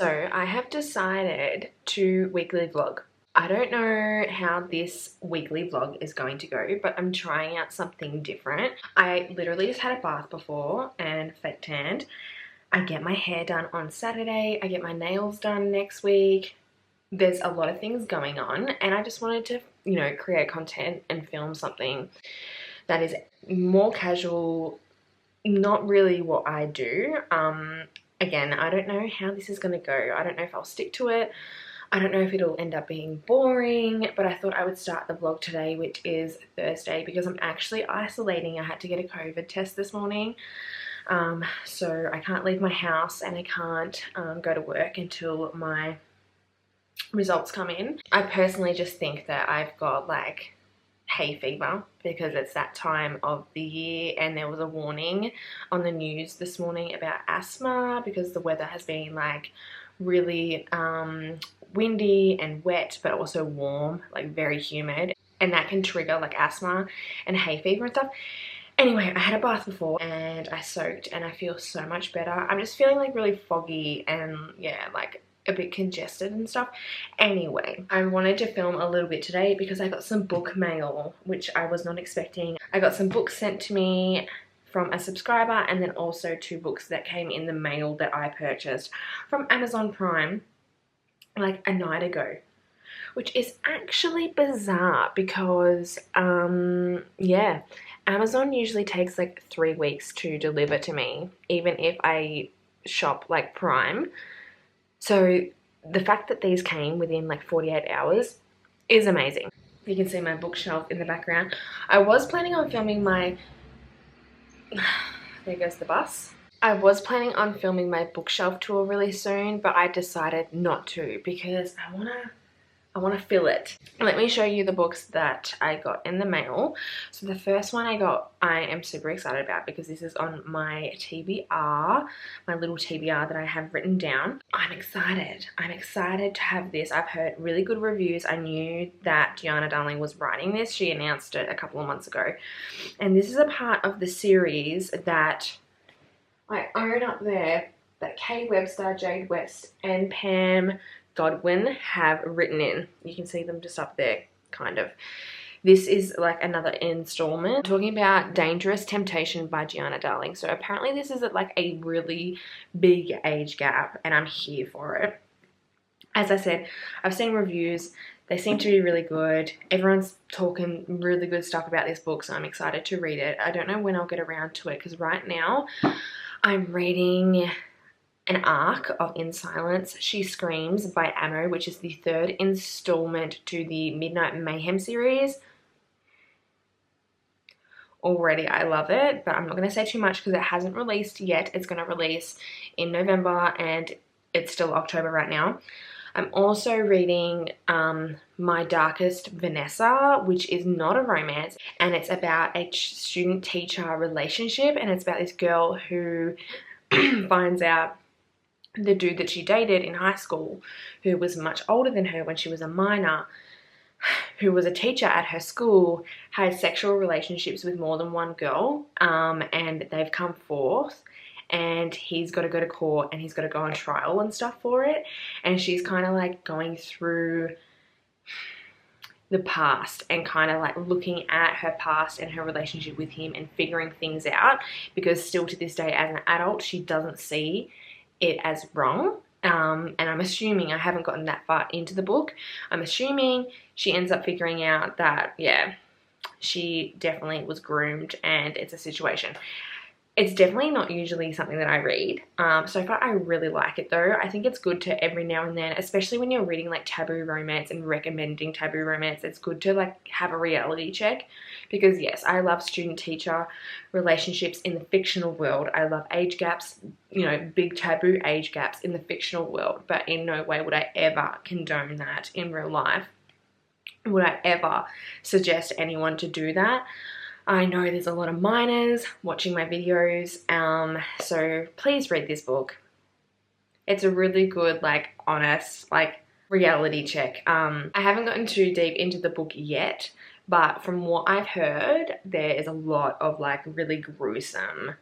So I have decided to weekly vlog. I don't know how this weekly vlog is going to go, but I'm trying out something different. I literally just had a bath before and fake tanned. I get my hair done on Saturday. I get my nails done next week. There's a lot of things going on and I just wanted to, create content and film something that is more casual, not really what I do. Again, I don't know how this is going to go. I don't know if I'll stick to it. I don't know if it'll end up being boring, but I thought I would start the vlog today, which is Thursday, because I'm actually isolating. I had to get a COVID test this morning. So I can't leave my house and I can't go to work until my results come in. I personally just think that I've got like hay fever because it's that time of the year, and there was a warning on the news this morning about asthma because the weather has been like really windy and wet, but also warm, like very humid, and that can trigger like asthma and hay fever and stuff. Anyway, I had a bath before and I soaked and I feel so much better. I'm just feeling like really foggy and yeah, like a bit congested and stuff. Anyway, I wanted to film a little bit today because I got some book mail, which I was not expecting. I got some books sent to me from a subscriber, and then also 2 books that came in the mail that I purchased from Amazon Prime like a night ago, which is actually bizarre because yeah, Amazon usually takes like 3 weeks to deliver to me, even if I shop like Prime. So the fact that these came within like 48 hours is amazing. You can see my bookshelf in the background. I was planning on filming my there goes the bus. I was planning on filming my bookshelf tour really soon, but I decided not to because I want to fill it. Let me show you the books that I got in the mail. So the first one I got, I am super excited about because this is on my TBR, my little TBR that I have written down. I'm excited. I'm excited to have this. I've heard really good reviews. I knew that Gianna Darling was writing this. She announced it a couple of months ago. And this is a part of the series that I own up there that Kay Webster, Jade West, and Pam Godwin have written in. You can see them just up there, kind of. This is like another installment talking about Dangerous Temptation by Gianna Darling. So apparently this is at like a really big age gap and I'm here for it. As I said, I've seen reviews. They seem to be really good. Everyone's talking really good stuff about this book, so I'm excited to read it. I don't know when I'll get around to it because right now I'm reading an arc of In Silence, She Screams by Ammo, which is the 3rd installment to the Midnight Mayhem series. Already I love it, but I'm not going to say too much because it hasn't released yet. It's going to release in November and it's still October right now. I'm also reading My Darkest Vanessa, which is not a romance, and it's about a student-teacher relationship, and it's about this girl who finds out the dude that she dated in high school, who was much older than her when she was a minor, who was a teacher at her school, had sexual relationships with more than one girl, and they've come forth, and he's got to go to court and he's got to go on trial and stuff for it, and she's kind of like going through the past and kind of like looking at her past and her relationship with him and figuring things out, because still to this day as an adult she doesn't see it as wrong. And I'm assuming, I haven't gotten that far into the book, I'm assuming she ends up figuring out that yeah, she definitely was groomed and it's a situation. It's definitely not usually something that I read. So far I really like it though. I think it's good to every now and then, especially when you're reading like taboo romance and recommending taboo romance, it's good to like have a reality check, because yes, I love student-teacher relationships in the fictional world. I love age gaps, big taboo age gaps in the fictional world, but in no way would I ever condone that in real life. Would I ever suggest anyone to do that? I know there's a lot of minors watching my videos, so please read this book. It's a really good, like, honest, like, reality check. I haven't gotten too deep into the book yet, but from what I've heard, there is a lot of, like, really gruesome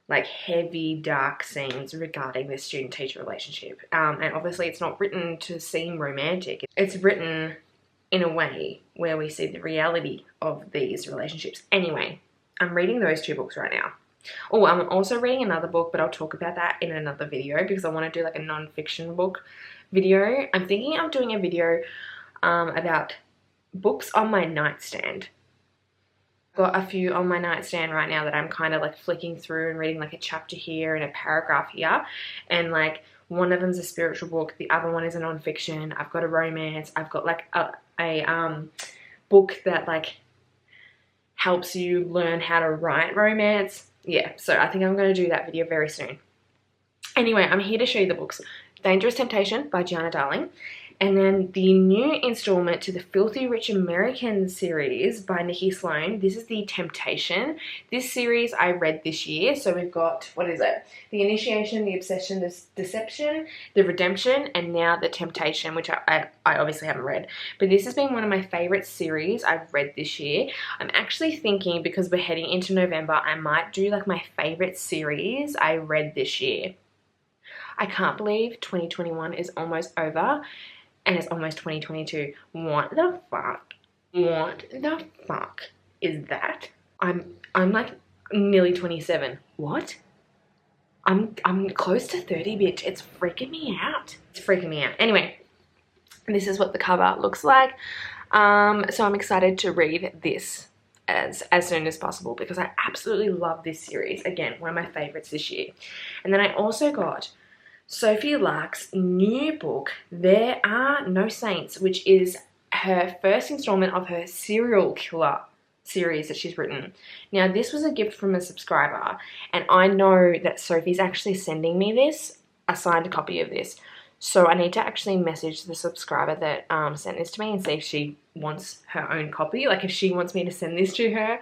like heavy dark scenes regarding this student-teacher relationship. And obviously it's not written to seem romantic. It's written in a way where we see the reality of these relationships. Anyway, I'm reading those two books right now. Oh, I'm also reading another book, but I'll talk about that in another video because I want to do like a non-fiction book video. I'm thinking of doing a video about books on my nightstand. Got a few on my nightstand right now that I'm kind of like flicking through and reading like a chapter here and a paragraph here, and like one of them's a spiritual book, the other one is a non-fiction. I've got a romance, I've got like a book that like helps you learn how to write romance. Yeah, so I think I'm going to do that video very soon. Anyway, I'm here to show you the books. Dangerous Temptation by Gianna Darling. And then the new installment to the Filthy Rich American series by Nikki Sloan. This is The Temptation. This series I read this year. So we've got, what is it? The Initiation, The Obsession, The Deception, The Redemption, and now The Temptation, which I obviously haven't read. But this has been one of my favorite series I've read this year. I'm actually thinking, because we're heading into November, I might do like my favorite series I read this year. I can't believe 2021 is almost over. And it's almost 2022. What the fuck? What the fuck is that? I'm like nearly 27. What? I'm close to 30, bitch. It's freaking me out. It's freaking me out. Anyway, this is what the cover looks like. So I'm excited to read this as soon as possible because I absolutely love this series. Again, one of my favorites this year. And then I also got Sophie Lark's new book, There Are No Saints, which is her first installment of her serial killer series that she's written. Now, this was a gift from a subscriber, and I know that Sophie's actually sending me this, a signed copy of this. So I need to actually message the subscriber that sent this to me and see if she wants her own copy, like if she wants me to send this to her,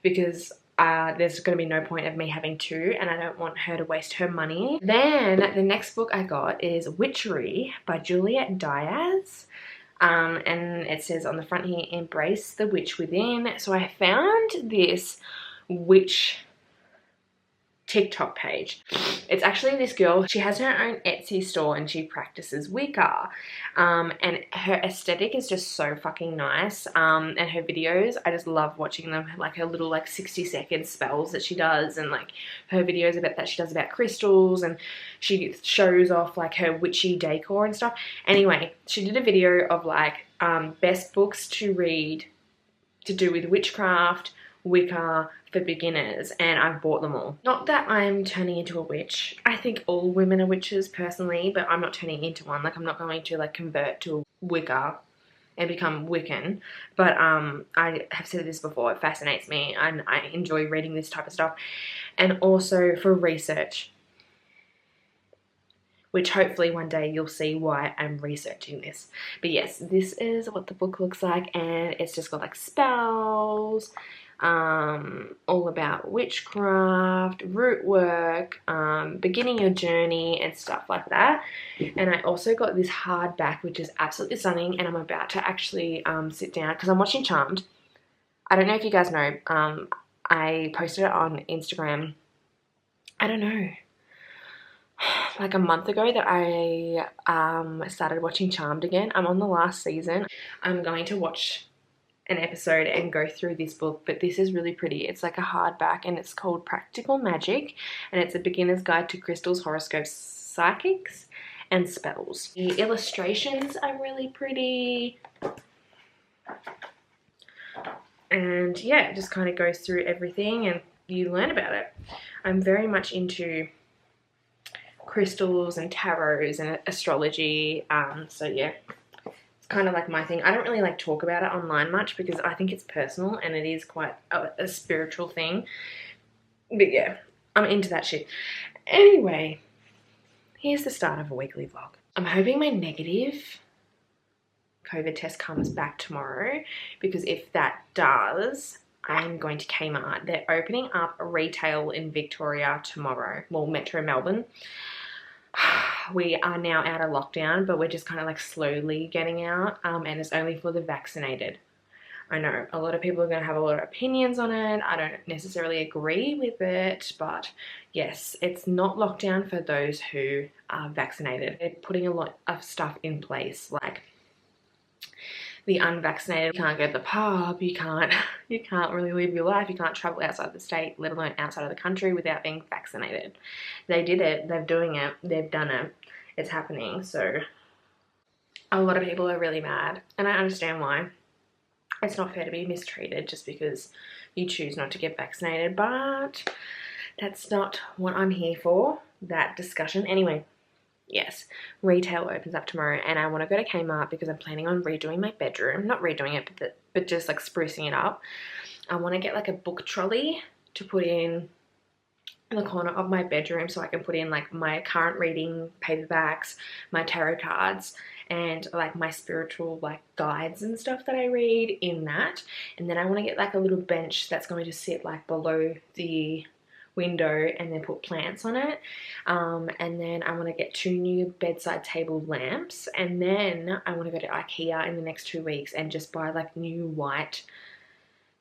because there's going to be no point of me having two, and I don't want her to waste her money. Then the next book I got is Witchery by Juliet Diaz. And it says on the front here, embrace the witch within. So I found this witch TikTok page. It's actually this girl. She has her own Etsy store and she practices Wicca. And her aesthetic is just so fucking nice. And her videos, I just love watching them. Like her little like 60-second spells that she does, and like her videos about that she does about crystals, and she shows off like her witchy decor and stuff. Anyway, she did a video of like best books to read to do with witchcraft, Wicca, for beginners, and I've bought them all. Not that I'm turning into a witch. I think all women are witches personally, but I'm not turning into one. Like I'm not going to like convert to Wicca and become Wiccan. But I have said this before, it fascinates me and I enjoy reading this type of stuff. And also for research, which hopefully one day you'll see why I'm researching this. But yes, this is what the book looks like, and it's just got like spells, all about witchcraft, root work, beginning your journey and stuff like that. And I also got this hardback, which is absolutely stunning, and I'm about to actually sit down because I'm watching Charmed. I don't know if you guys know, I posted it on Instagram, I don't know, like a month ago, that I started watching Charmed again. I'm on the last season. I'm going to watch an episode and go through this book, but this is really pretty. It's like a hardback and it's called Practical Magic, and it's a beginner's guide to crystals, horoscopes, psychics and spells. The illustrations are really pretty, and yeah, it just kind of goes through everything and you learn about it. I'm very much into crystals and tarots and astrology, so yeah, kind of like my thing. I don't really like talk about it online much because I think it's personal and it is quite a spiritual thing. But yeah, I'm into that shit. Anyway, here's the start of a weekly vlog. I'm hoping my negative COVID test comes back tomorrow, because if that does, I'm going to Kmart. They're opening up a retail in Victoria tomorrow. Well, Metro Melbourne. We are now out of lockdown, but we're just kind of like slowly getting out, and it's only for the vaccinated. I know a lot of people are going to have a lot of opinions on it. I don't necessarily agree with it, but yes, it's not lockdown for those who are vaccinated. They're putting a lot of stuff in place, like the unvaccinated can't go to the pub, you can't really live your life, you can't travel outside the state, let alone outside of the country without being vaccinated. They did it, they're doing it, they've done it, it's happening. So a lot of people are really mad, and I understand why. It's not fair to be mistreated just because you choose not to get vaccinated, but that's not what I'm here for, that discussion. Anyway, yes, retail opens up tomorrow, and I want to go to Kmart because I'm planning on redoing my bedroom. Not redoing it, but just like sprucing it up. I want to get like a book trolley to put in the corner of my bedroom so I can put in like my current reading paperbacks, my tarot cards, and like my spiritual like guides and stuff that I read in that. And then I want to get like a little bench that's going to sit like below the window and then put plants on it. And then I want to get 2 new bedside table lamps, and then I want to go to IKEA in the next 2 weeks and just buy like new white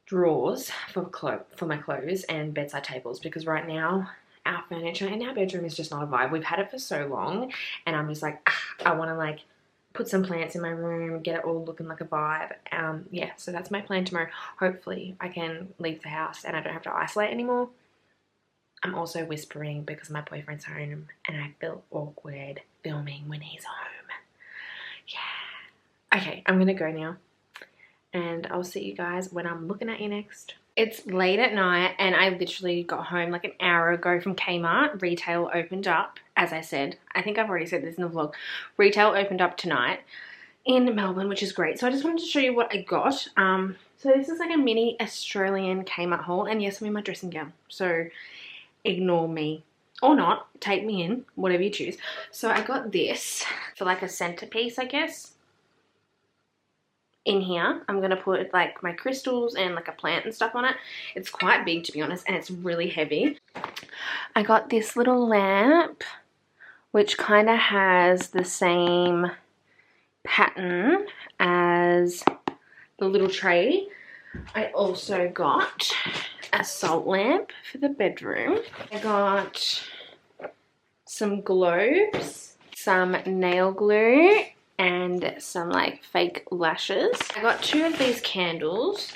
drawers for my clothes and bedside tables, because right now our furniture in our bedroom is just not a vibe. We've had it for so long, and I'm just like, I want to like put some plants in my room, get it all looking like a vibe. Yeah, so that's my plan tomorrow. Hopefully I can leave the house and I don't have to isolate anymore. I'm also whispering because my boyfriend's home and I feel awkward filming when he's home. Yeah. Okay, I'm gonna go now, and I'll see you guys when I'm looking at you next. It's late at night and I literally got home like an hour ago from Kmart. Retail opened up, as I said. I think I've already said this in the vlog. Retail opened up tonight in Melbourne, which is great. So I just wanted to show you what I got. So this is like a mini Australian Kmart haul, and yes, I'm in my dressing gown. So ignore me or not, take me in, whatever you choose. So I got this for like a centerpiece, I guess. In here, I'm going to put like my crystals and like a plant and stuff on it. It's quite big, to be honest, and it's really heavy. I got this little lamp, which kind of has the same pattern as the little tray. I also got a salt lamp for the bedroom. I got some globes, some nail glue, and some like fake lashes. I got 2 of these candles.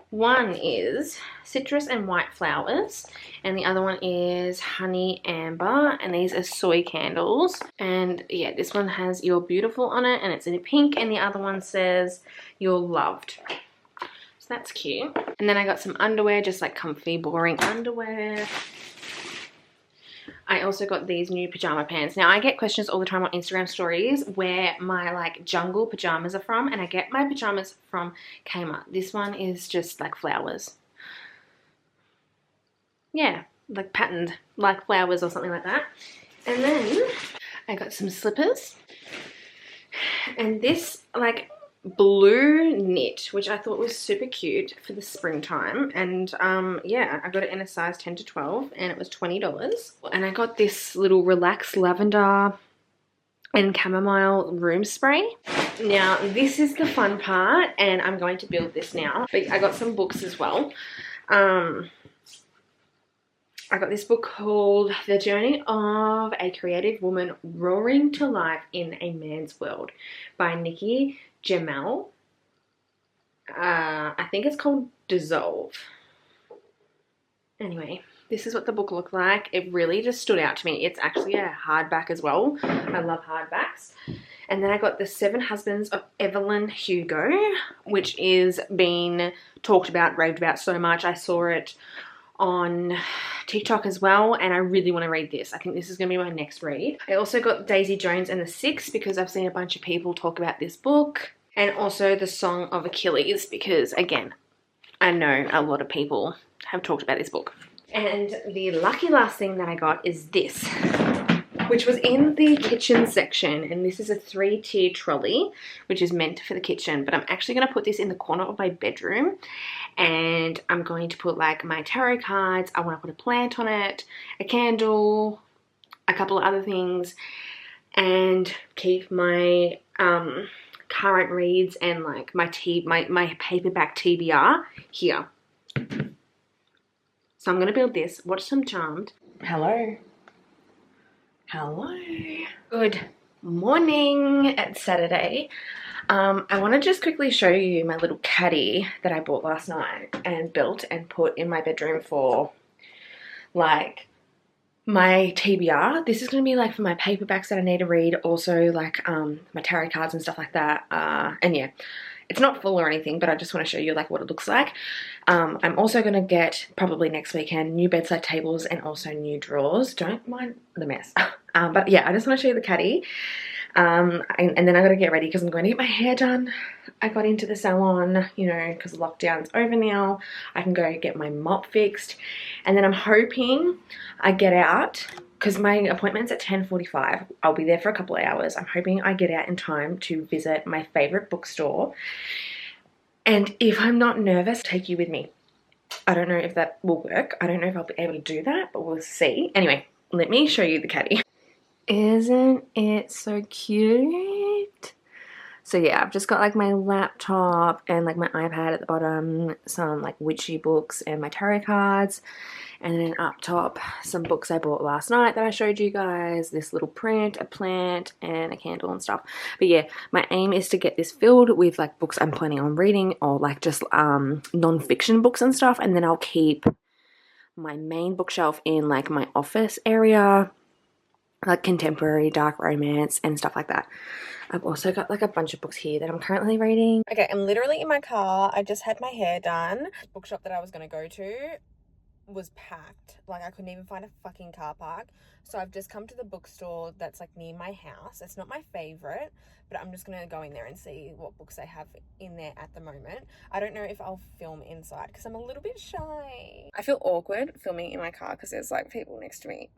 One is citrus and white flowers, and the other one is honey amber, and these are soy candles. And yeah, this one has "You're Beautiful" on it, and it's in pink, and the other one says "You're Loved." So that's cute. And then I got some underwear, just like comfy, boring underwear. I also got these new pajama pants. Now I get questions all the time on Instagram stories where my like jungle pajamas are from, and I get my pajamas from Kmart. This one is just like flowers. Yeah, like patterned like flowers or something like that. And then I got some slippers, and this like blue knit, which I thought was super cute for the springtime. And yeah, I got it in a size 10 to 12 and it was $20. And I got this little relaxed lavender and chamomile room spray. Now this is the fun part, and I'm going to build this now. But I got some books as well. I got this book called The Journey of a Creative Woman Roaring to Life in a Man's World by 𝐒𝐈𝐍𝐊𝐒. I think it's called Dissolve. Anyway, this is what the book looked like. It really just stood out to me. It's actually a hardback as well. I love hardbacks. And then I got The 7 Husbands of Evelyn Hugo, which is being talked about, raved about so much. I saw it on TikTok as well, and I really want to read this. I think this is going to be my next read. I also got Daisy Jones and the Six because I've seen a bunch of people talk about this book, and also The Song of Achilles because, again, I know a lot of people have talked about this book. And the lucky last thing that I got is this, which was in the kitchen section, and this is a 3-tier trolley, which is meant for the kitchen, but I'm actually going to put this in the corner of my bedroom, and I'm going to put like my tarot cards. I want to put a plant on it, a candle, a couple of other things, and keep my current reads and like my paperback TBR here. So I'm gonna build this. Watch some Charmed. Hello. Hello. Good morning. It's Saturday. I want to just quickly show you my little caddy that I bought last night and built and put in my bedroom for like my TBR. This is going to be like for my paperbacks that I need to read, also like my tarot cards and stuff like that. And yeah, it's not full or anything, but I just want to show you like what it looks like. I'm also going to get probably next weekend new bedside tables and also new drawers. Don't mind the mess. But yeah, I just want to show you the caddy. And then I got to get ready because I'm going to get my hair done. I got into the salon, you know, because lockdown's over now. I can go get my mop fixed, and then I'm hoping I get out because my appointment's at 10:45. I'll be there for a couple of hours. I'm hoping I get out in time to visit my favorite bookstore, and if I'm not nervous, take you with me. I don't know if that will work. I don't know if I'll be able to do that, but we'll see. Anyway, let me show you the caddy. Isn't it so cute? So yeah, I've just got like my laptop and like my iPad at the bottom, some like witchy books and my tarot cards, and then up top some books I bought last night that I showed you guys, this little print, a plant and a candle and stuff. But yeah, my aim is to get this filled with like books I'm planning on reading, or like just non-fiction books and stuff, and then I'll keep my main bookshelf in like my office area, like contemporary, dark romance and stuff like that. I've also got like a bunch of books here that I'm currently reading. Okay, I'm literally in my car. I just had my hair done. The bookshop that I was going to go to was packed. Like I couldn't even find a fucking car park. So I've just come to the bookstore that's like near my house. It's not my favorite, but I'm just going to go in there and see what books they have in there at the moment. I don't know if I'll film inside because I'm a little bit shy. I feel awkward filming in my car because there's like people next to me.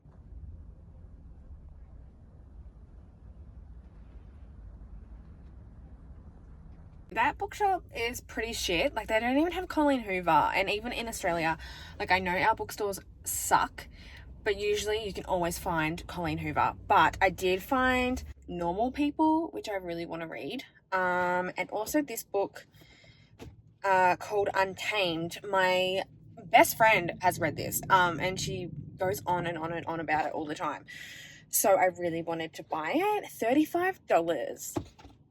That bookshop is pretty shit. Like they don't even have Colleen Hoover, and even in Australia, like I know our bookstores suck, but usually you can always find Colleen Hoover. But I did find Normal People, which I really want to read, and also this book called Untamed. My best friend has read this, and she goes on and on and on about it all the time. So I really wanted to buy it. $35.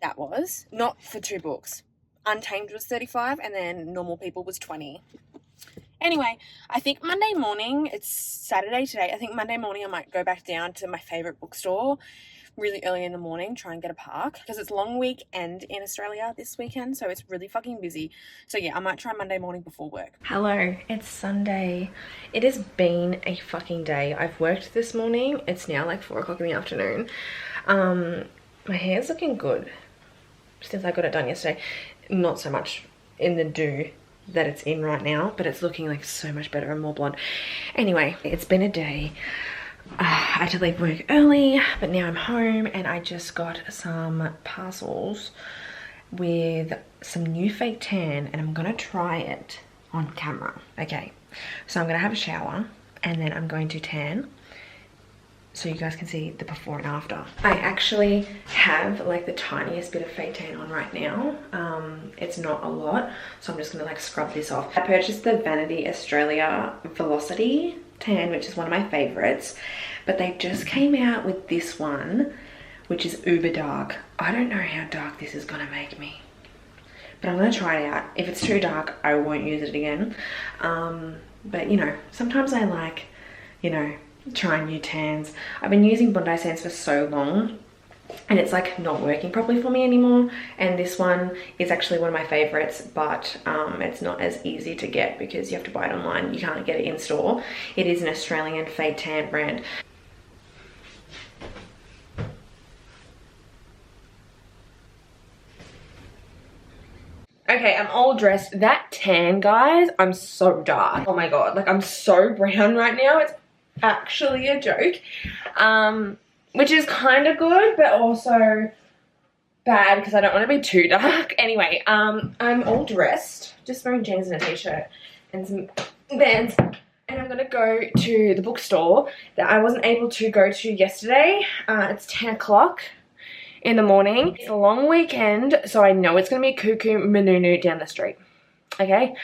That was not for two books. Untamed was $35 and then Normal People was $20. Anyway, I think Monday morning, it's Saturday today, I think Monday morning I might go back down to my favorite bookstore really early in the morning, try and get a park, because it's long weekend in Australia this weekend, so it's really fucking busy. So yeah, I might try Monday morning before work. Hello, it's Sunday. It has been a fucking day. I've worked this morning. It's now like 4 o'clock in the afternoon. My hair's looking good since I got it done yesterday. Not so much in the do that it's in right now, but it's looking like so much better and more blonde. Anyway, it's been a day. I had to leave work early, but now I'm home and I just got some parcels with some new fake tan and I'm gonna try it on camera. Okay, so I'm gonna have a shower and then I'm going to tan so you guys can see the before and after. I actually have like the tiniest bit of fake tan on right now. It's not a lot, so I'm just gonna like scrub this off. I purchased the Vanity Australia Velocity tan, which is one of my favorites, but they just came out with this one, which is uber dark. I don't know how dark this is gonna make me, but I'm gonna try it out. If it's too dark, I won't use it again. But you know, sometimes I like, you know, trying new tans. I've been using Bondi Sands for so long and it's like not working properly for me anymore, and this one is actually one of my favorites, but it's not as easy to get because you have to buy it online. You can't get it in store. It is an Australian fake tan brand. Okay, I'm all dressed. That tan, guys, I'm so dark. Oh my god, like I'm so brown right now. It's actually a joke, which is kind of good but also bad because I don't want to be too dark. Anyway, I'm all dressed, just wearing jeans and a t-shirt and some Vans, and I'm gonna go to the bookstore that I wasn't able to go to yesterday. It's 10 o'clock in the morning. It's a long weekend, so I know it's going to be cuckoo manunu down the street. Okay?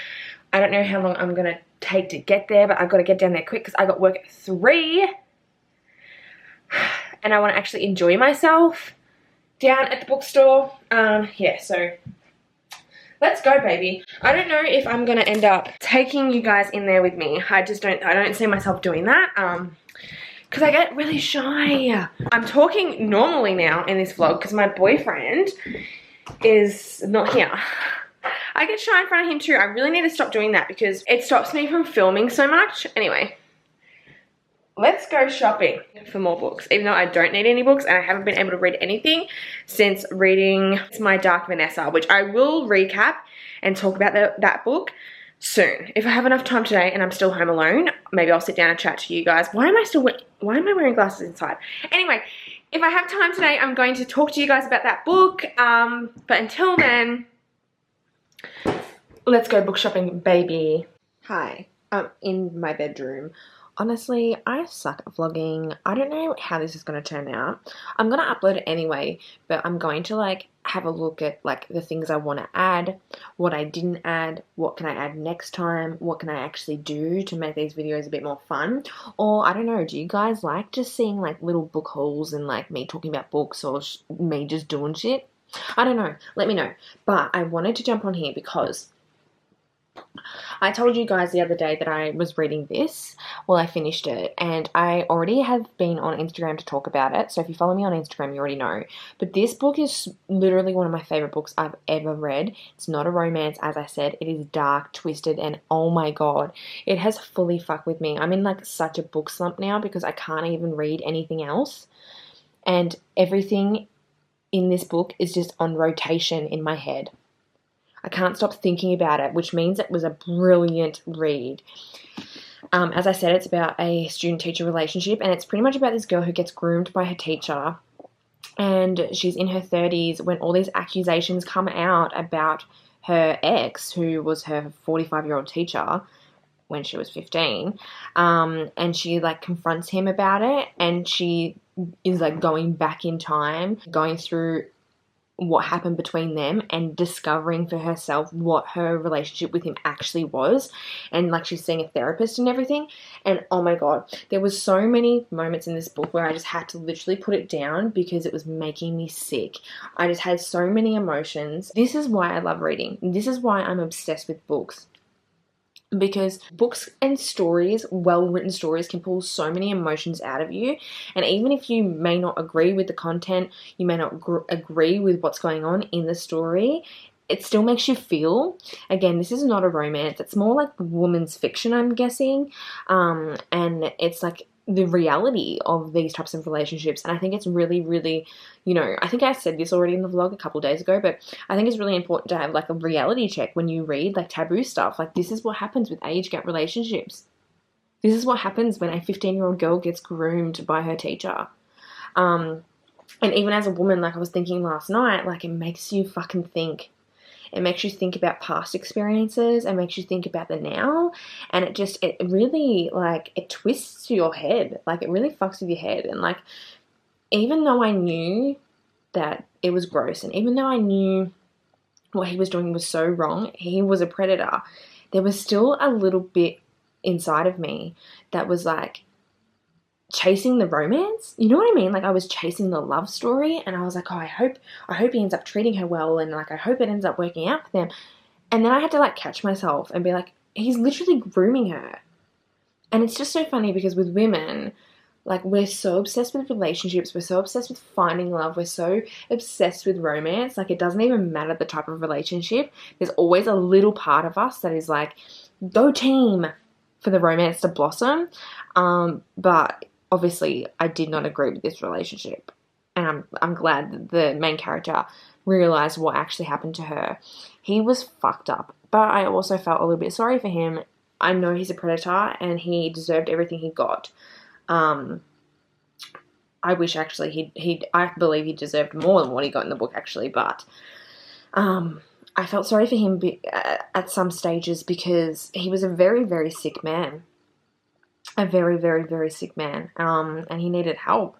I don't know how long I'm going to take to get there, but I've got to get down there quick because I got work at 3. And I want to actually enjoy myself down at the bookstore. Yeah, so let's go, baby. I don't know if I'm going to end up taking you guys in there with me. I don't see myself doing that. Because I get really shy. I'm talking normally now in this vlog because my boyfriend is not here. I get shy in front of him too. I really need to stop doing that because it stops me from filming so much. Anyway, let's go shopping for more books. Even though I don't need any books and I haven't been able to read anything since reading My Dark Vanessa, which I will recap and talk about that book soon. If I have enough time today and I'm still home alone, maybe I'll sit down and chat to you guys. Why am I wearing glasses inside? Anyway, if I have time today, I'm going to talk to you guys about that book. But until then, let's go book shopping, baby. Hi, I'm in my bedroom. Honestly, I suck at vlogging. I don't know how this is going to turn out. I'm going to upload it anyway, but I'm going to like have a look at like the things I want to add, what I didn't add, what can I add next time, what can I actually do to make these videos a bit more fun. Or I don't know, do you guys like just seeing like little book hauls and like me talking about books or me just doing shit? I don't know. Let me know. But I wanted to jump on here because I told you guys the other day that I was reading this. Well, I finished it and I already have been on Instagram to talk about it. So if you follow me on Instagram, you already know. But this book is literally one of my favorite books I've ever read. It's not a romance, as I said. It is dark, twisted, and oh my god, it has fully fucked with me. I'm in like such a book slump now because I can't even read anything else. And everything in this book is just on rotation in my head. I can't stop thinking about it, which means it was a brilliant read. As I said, it's about a student-teacher relationship, and it's pretty much about this girl who gets groomed by her teacher, and she's in her 30s when all these accusations come out about her ex, who was her 45-year-old teacher when she was 15, and she like confronts him about it, and she is like going back in time, going through what happened between them and discovering for herself what her relationship with him actually was. And like she's seeing a therapist and everything. And oh my god, there was so many moments in this book where I just had to literally put it down because it was making me sick. I just had so many emotions. This is why I love reading. This is why I'm obsessed with books. Because books and stories, well-written stories, can pull so many emotions out of you. And even if you may not agree with the content, you may not agree with what's going on in the story, it still makes you feel. Again, this is not a romance. It's more like woman's fiction, I'm guessing. And it's like the reality of these types of relationships. And I think it's really, really, you know, I think I said this already in the vlog a couple days ago, but I think it's really important to have like a reality check when you read like taboo stuff. Like this is what happens with age gap relationships. This is what happens when a 15-year-old girl gets groomed by her teacher. And even as a woman, like I was thinking last night, like it makes you fucking think. It makes you think about past experiences. It makes you think about the now. And it really, like, it twists your head. Like, it really fucks with your head. And, like, even though I knew that it was gross, and even though I knew what he was doing was so wrong, he was a predator, there was still a little bit inside of me that was, like, chasing the romance. You know what I mean? Like I was chasing the love story, and I was like, oh, I hope he ends up treating her well, and like I hope it ends up working out for them. And then I had to like catch myself and be like, he's literally grooming her. And it's just so funny because with women, like we're so obsessed with relationships, we're so obsessed with finding love, we're so obsessed with romance. Like it doesn't even matter the type of relationship. There's always a little part of us that is like, go team for the romance to blossom. But obviously, I did not agree with this relationship, and I'm glad that the main character realized what actually happened to her. He was fucked up, but I also felt a little bit sorry for him. I know he's a predator, and he deserved everything he got. I wish actually I believe he deserved more than what he got in the book actually, but I felt sorry for him at some stages because he was a very, very sick man. A very, very, very sick man, and he needed help.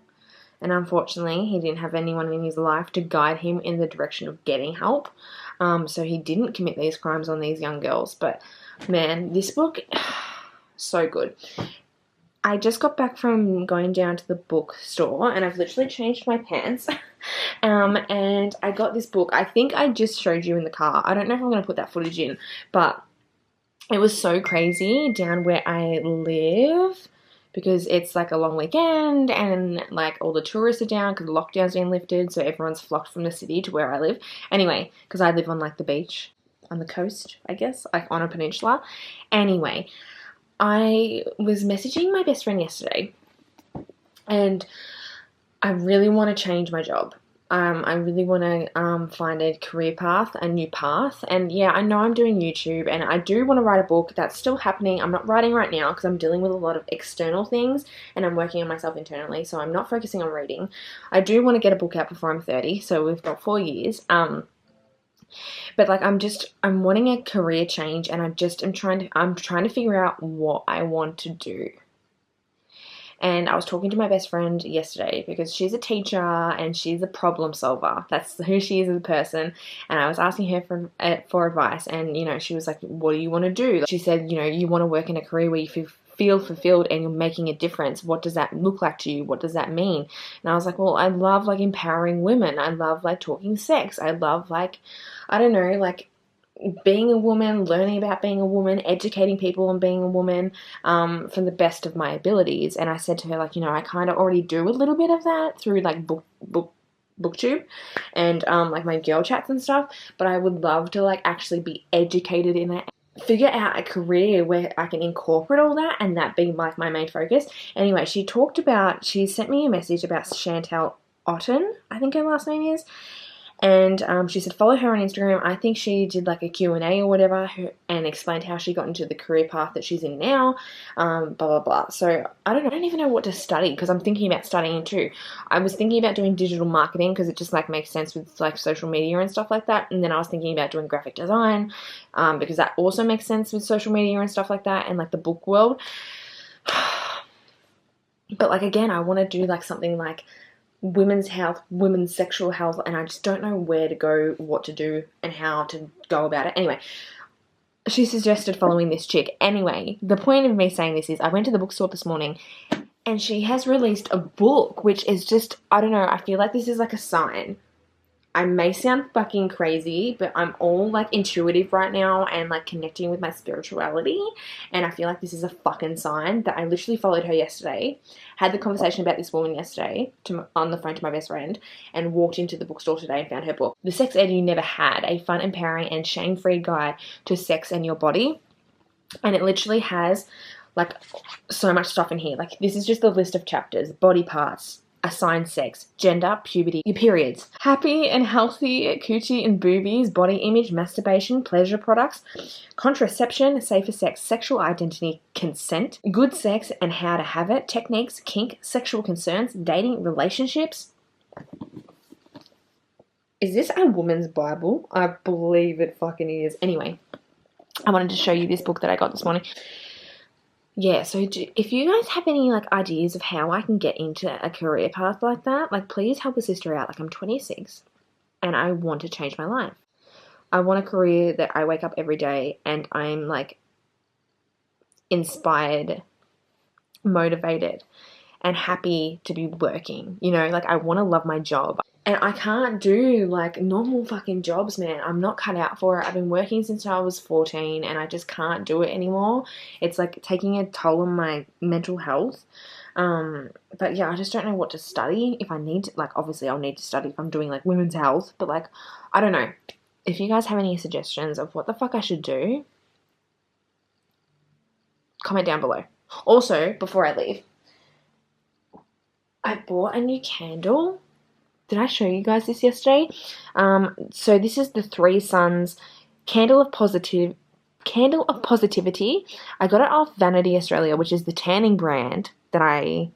and unfortunately he didn't have anyone in his life to guide him in the direction of getting help. So he didn't commit these crimes on these young girls. But man, this book, so good. I just got back from going down to the bookstore and I've literally changed my pants. And I got this book. I think I just showed you in the car. I don't know if I'm going to put that footage in, but it was so crazy down where I live because it's like a long weekend and like all the tourists are down because the lockdown's been lifted, so everyone's flocked from the city to where I live. Anyway, because I live on like the beach, on the coast, I guess, like on a peninsula. Anyway, I was messaging my best friend yesterday and I really want to change my job. I really want to find a career path, a new path. And yeah, I know I'm doing YouTube and I do want to write a book. That's still happening. I'm not writing right now because I'm dealing with a lot of external things and I'm working on myself internally. So I'm not focusing on reading. I do want to get a book out before I'm 30. So we've got 4 years. But like I'm wanting a career change and I'm trying to figure out what I want to do. And I was talking to my best friend yesterday because she's a teacher and she's a problem solver. That's who she is as a person. And I was asking her for advice. And, you know, she was like, what do you want to do? She said, you know, you want to work in a career where you feel fulfilled and you're making a difference. What does that look like to you? What does that mean? And I was like, well, I love like empowering women. I love like talking sex. I love like, I don't know, like being a woman, learning about being a woman, educating people on being a woman from the best of my abilities. And I said to her, like, you know, I kind of already do a little bit of that through like booktube and like my girl chats and stuff, but I would love to like actually be educated in it, figure out a career where I can incorporate all that and that be like my main focus. Anyway, she sent me a message about Chantel Otten, I think her last name is. And she said follow her on Instagram. I think she did like a Q&A or whatever and explained how she got into the career path that she's in now, blah, blah, blah. So I don't even know what to study because I'm thinking about studying too. I was thinking about doing digital marketing because it just like makes sense with like social media and stuff like that. And then I was thinking about doing graphic design because that also makes sense with social media and stuff like that and like the book world. But like again, I want to do like something like women's health, women's sexual health, and I just don't know where to go, what to do, and how to go about it. Anyway, she suggested following this chick. Anyway, the point of me saying this is I went to the bookstore this morning and she has released a book, which is just, I don't know, I feel like this is like a sign. I may sound fucking crazy, but I'm all like intuitive right now and like connecting with my spirituality. And I feel like this is a fucking sign that I literally followed her yesterday, had the conversation about this woman yesterday on the phone to my best friend, and walked into the bookstore today and found her book. The Sex Ed You Never Had, a fun, empowering and shame-free guide to sex and your body. And it literally has like so much stuff in here. Like this is just the list of chapters: body parts, assigned sex, gender, puberty, your periods, happy and healthy coochie and boobies, body image, masturbation, pleasure products, contraception, safer sex, sexual identity, consent, good sex and how to have it, techniques, kink, sexual concerns, dating, relationships. Is this a woman's Bible? I believe it fucking is. Anyway, I wanted to show you this book that I got this morning. Yeah, so if you guys have any, like, ideas of how I can get into a career path like that, like, please help a sister out. Like, I'm 26, and I want to change my life. I want a career that I wake up every day and I'm, like, inspired, motivated, and happy to be working. You know, like, I want to love my job. And I can't do, like, normal fucking jobs, man. I'm not cut out for it. I've been working since I was 14 and I just can't do it anymore. It's, like, taking a toll on my mental health. But, yeah, I just don't know what to study. If I need to, like, obviously I'll need to study if I'm doing, like, women's health. But, like, I don't know. If you guys have any suggestions of what the fuck I should do, comment down below. Also, before I leave, I bought a new candle. Did I show you guys this yesterday? So this is the Three Suns Candle of Positivity. I got it off Vanity Australia, which is the tanning brand that I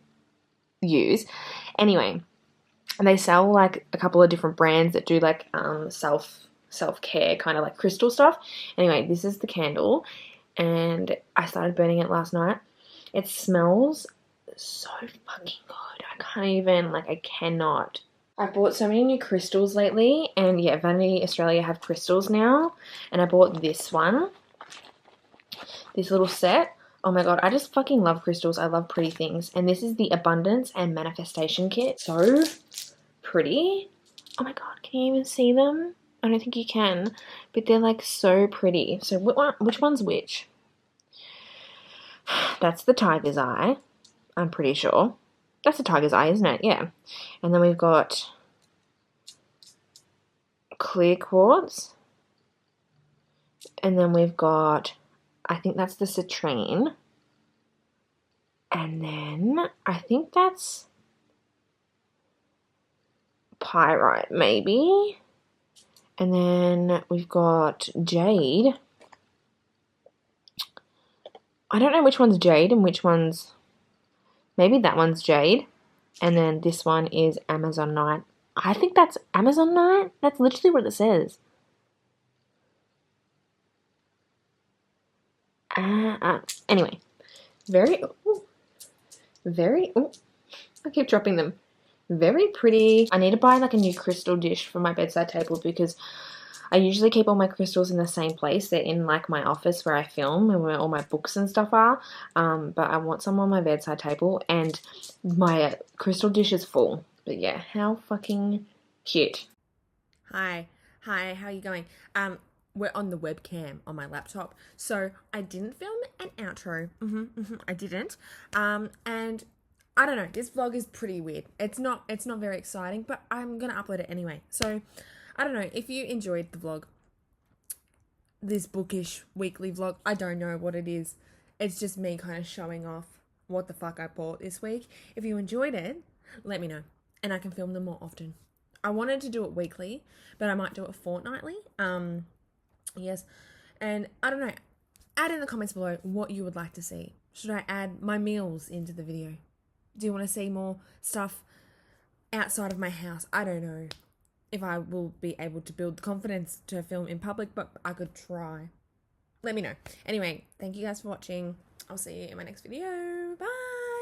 use. Anyway, they sell like a couple of different brands that do like self-care kind of like crystal stuff. Anyway, this is the candle and I started burning it last night. It smells so fucking good. I can't even, like, I cannot. I've bought so many new crystals lately, and yeah, Vanity Australia have crystals now, and I bought this one, this little set. Oh my god, I just fucking love crystals. I love pretty things, and this is the Abundance and Manifestation Kit. So pretty. Oh my god, can you even see them? I don't think you can, but they're like so pretty. So which one's which? That's the tiger's eye, I'm pretty sure. That's the tiger's eye, isn't it? Yeah. And then we've got clear quartz. And then we've got, I think that's the citrine. And then I think that's pyrite, maybe. And then we've got jade. I don't know which one's jade and which one's, maybe that one's jade. And then this one is Amazonite. I think that's Amazonite. That's literally what it says. Anyway, I keep dropping them. Very pretty. I need to buy like a new crystal dish for my bedside table because I usually keep all my crystals in the same place. They're in like my office where I film and where all my books and stuff are. But I want some on my bedside table, and my crystal dish is full. But yeah, how fucking cute. Hi, how are you going? We're on the webcam on my laptop, so I didn't film an outro. I didn't. And I don't know. This vlog is pretty weird. It's not very exciting, but I'm gonna upload it anyway. So I don't know if you enjoyed the vlog, this bookish weekly vlog. I don't know what it is. It's just me kind of showing off what the fuck I bought this week. If you enjoyed it, let me know, and I can film them more often. I wanted to do it weekly, but I might do it fortnightly. Yes, and I don't know. Add in the comments below what you would like to see. Should I add my meals into the video? Do you want to see more stuff outside of my house? I don't know if I will be able to build the confidence to film in public, but I could try. Let me know. Anyway, thank you guys for watching. I'll see you in my next video. Bye!